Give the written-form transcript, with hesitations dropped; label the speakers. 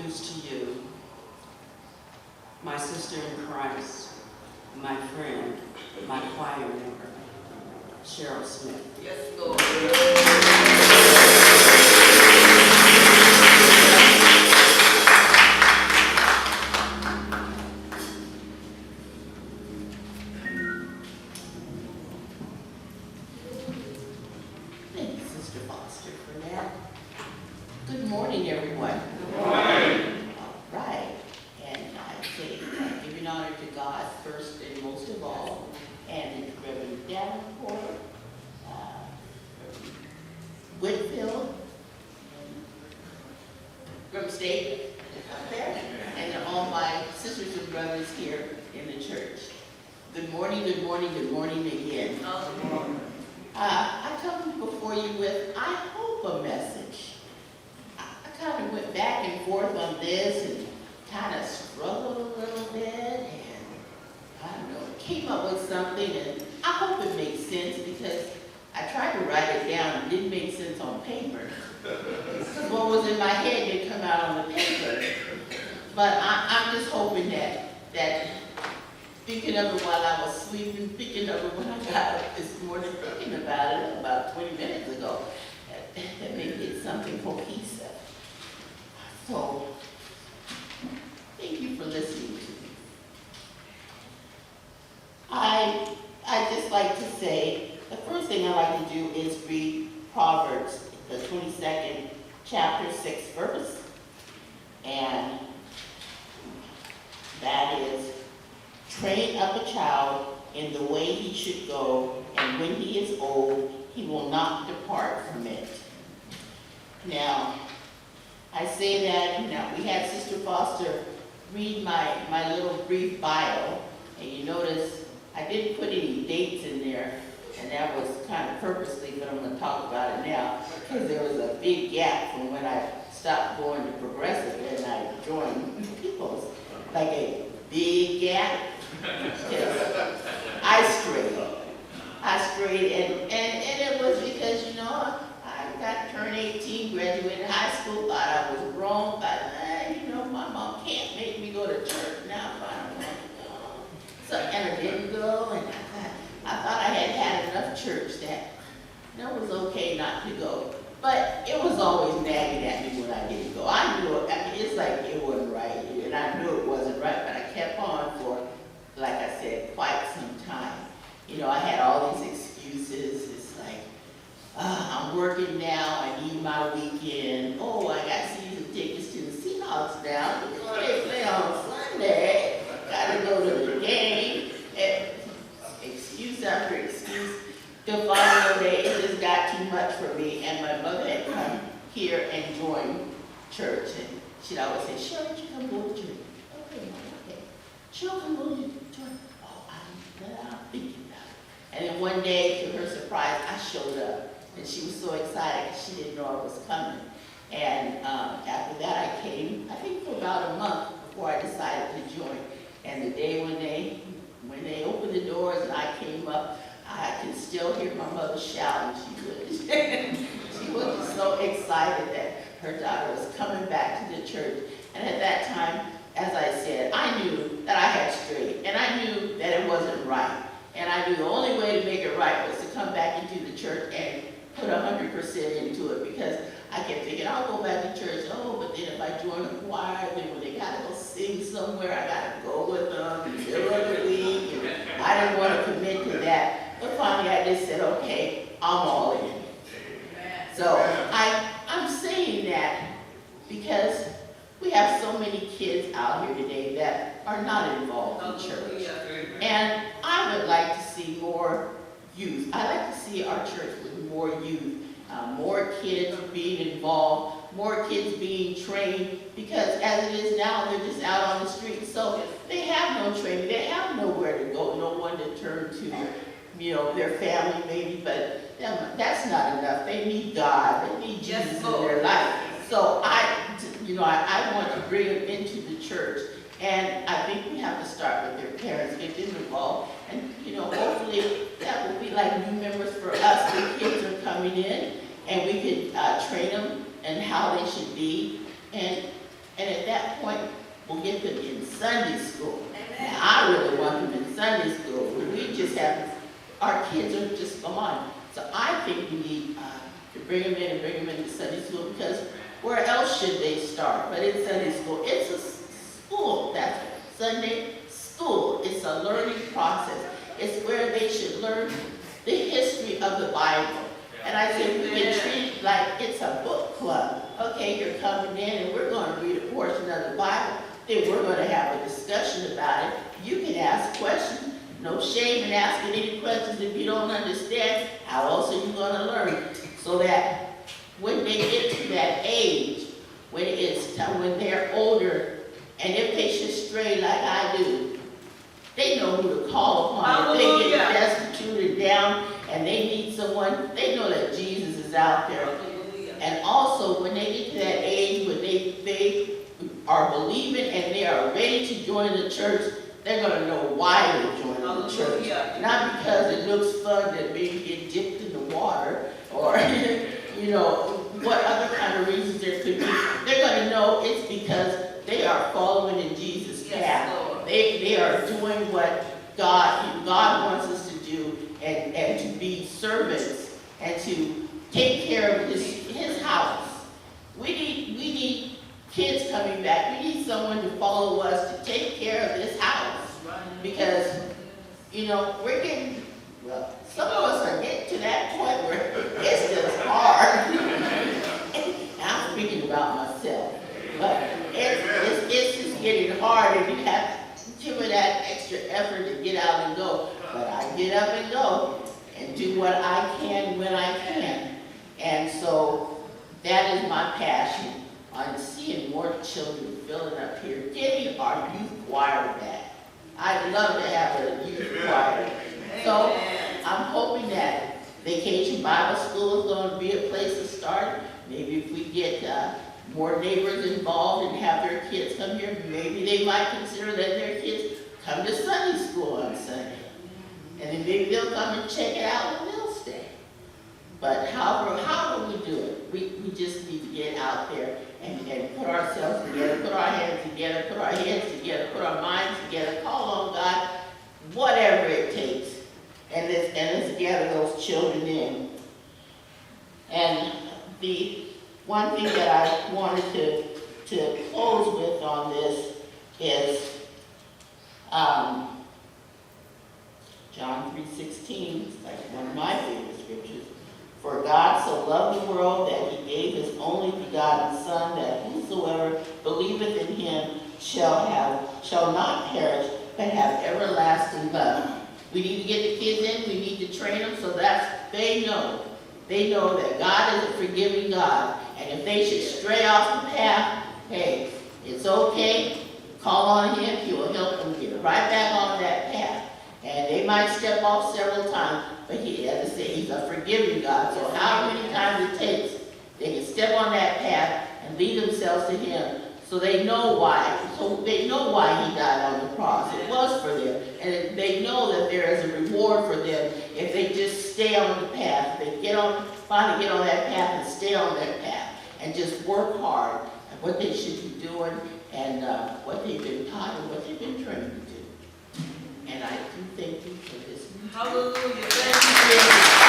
Speaker 1: introduce to you my sister in Christ, my friend, my choir member, Cheryl Smith.
Speaker 2: Yes, Lord.
Speaker 3: Thank you, Sister Foster, for that. Good morning, everyone.
Speaker 2: Good morning.
Speaker 3: All right. And I say, giving honor to God first and most of all, and Reverend Davenport, Reverend Whitfield, Reverend State up there, and all my sisters and brothers here in the church. Good morning, good morning, good morning again. I come before you with, I hope, a message. I kind of went back and forth on this and kind of struggled a little bit and, I don't know, came up with something, and I hope it makes sense because I tried to write it down. It didn't make sense on paper. Because what was in my head didn't come out on the paper. But I'm just hoping that thinking of it while I was sleeping, thinking of it when I got up this morning, thinking about it about 20 minutes ago, that maybe it's something cohesive. So, thank you for listening to me. I just like to say, the first thing I like to do is read Proverbs, the 22nd chapter, 6th verse. And that is, train up a child in the way he should go, and when he is old, he will not depart from it. Now, I say that, now we had Sister Foster read my little brief bio, and you notice I didn't put any dates in there, and that was kind of purposely, but I'm going to talk about it now, because there was a big gap from when I stopped going to Progressive and I joined People's, like a big gap. Yes. I strayed, and it was because, you know, I got turned 18, graduated high school, thought I was grown, thought, you know, my mom can't make me go to church now if I don't want to go. So, and I didn't go, and I thought I had enough church that it was okay not to go. But it was always nagging at me when I didn't go. I knew it, I mean, it's like it wasn't right, and I knew it wasn't right, but I kept on for, like I said, quite some time. You know, I had all these excuses. It's like, I'm working now, I need my weekend. Oh, I got season tickets to the Seahawks now. They play on Sunday. Gotta go to the game. And excuse after excuse. The following day, it just got too much for me. And my mother had come here and joined church. And she'd always say, Cheryl, you come go to church. Okay, okay. She'll come go to church. Oh, I'm thinking about it. And then one day, to her surprise, I showed up. And she was so excited because she didn't know I was coming. And after that, I came, I think for about a month before I decided to join. And the day when they opened the doors and I came up, I can still hear my mother shouting. She was just so excited that her daughter was coming back to the church. And at that time, as I said, I knew that I had strayed, and I knew that it wasn't right. And I knew the only way to make it right was to come back into the church and put 100% into it, because I kept thinking, I'll go back to church. Oh, but then if I join a choir, then when they gotta go sing somewhere, I gotta go with them in the middle of the week. And I didn't want to commit to that. But finally, I just said, okay, I'm all in. So I'm saying that because we have so many kids out here today that are not involved in church. And I would like to see more youth. I like to see our church with more youth, more kids being involved, more kids being trained, because as it is now, they're just out on the street. So they have no training. They have nowhere to go, no one to turn to. You know, their family maybe, but that's not enough. They need God. They need Jesus in their life. So I want to bring them into the church, and I think we have to start with their parents, get them involved, and hopefully that will be like new members for us. The kids are coming in, and we can train them and how they should be. And And at that point, we'll get them in Sunday school. Now, I really want them in Sunday school. We just have, our kids are just gone. So I think we need to bring them in and bring them into Sunday school, because where else should they start but in Sunday school? It's a school, that's it. Sunday school. It's a learning process. It's where they should learn the history of the Bible. And I think we can treat it like it's a book club. Okay, you're coming in and we're going to read a portion of the Bible. Then we're going to have a discussion about it. You can ask questions. No shame in asking any questions if you don't understand. How else are you going to learn? So that when they get to that age, when they're older, and if they should stray like I do, they know who to call upon. If they get destitute and down and they need someone, they know that Jesus is out there. And also, when they get to that age where they are believing and they are ready to join the church, they're going to know why they're joining the church. Not because it looks fun that maybe get dipped in the water or, you know, what other kind of reasons there could be. They're going to know it's because they are following in Jesus' path. They are doing what God wants us to do, and to be servants and to take care of his house. We need kids coming back. We need someone to follow us to take care of this house. Because, you know, we're getting, well, some of us are getting to that point where it's just hard. I'm speaking about myself. But it's just getting hard, and you have to give it that extra effort to get out and go. But I get up and go and do what I can when I can. And so that is my passion. I'm seeing more children filling up here, getting our youth choir back. I'd love to have a youth choir. So I'm hoping that Vacation Bible School is going to be a place to start. Maybe if we get more neighbors involved and have their kids come here, maybe they might consider that their kids come to Sunday school on Sunday. And then maybe they'll come and check it out and they'll stay. But how do we do it? We just need to get out there and put ourselves together, put our hands together, put our heads together, put our minds together, call on God, whatever it takes. And let's gather those children in. And the one thing that I wanted to close with on this is John 3:16, it's like one of my favorite scriptures. For God so loved the world that he gave his only begotten Son, that whosoever believeth in him shall not perish, but have everlasting life. We need to get the kids in, we need to train them so that they know that God is a forgiving God. And if they should stray off the path, hey, it's okay. Call on him, he will help them get right back on that path. And they might step off several times, but as I say, he's a forgiving God. So how many times it takes, they can step on that path and lead themselves to him. So they know why. So they know why he died on the cross. It was for them. And they know that there is a reward for them if they just stay on the path. They finally get on that path and stay on that path and just work hard at what they should be doing and what they've been taught and what they've been trained to do. And I do thank you for this.
Speaker 2: Hallelujah. Thank you.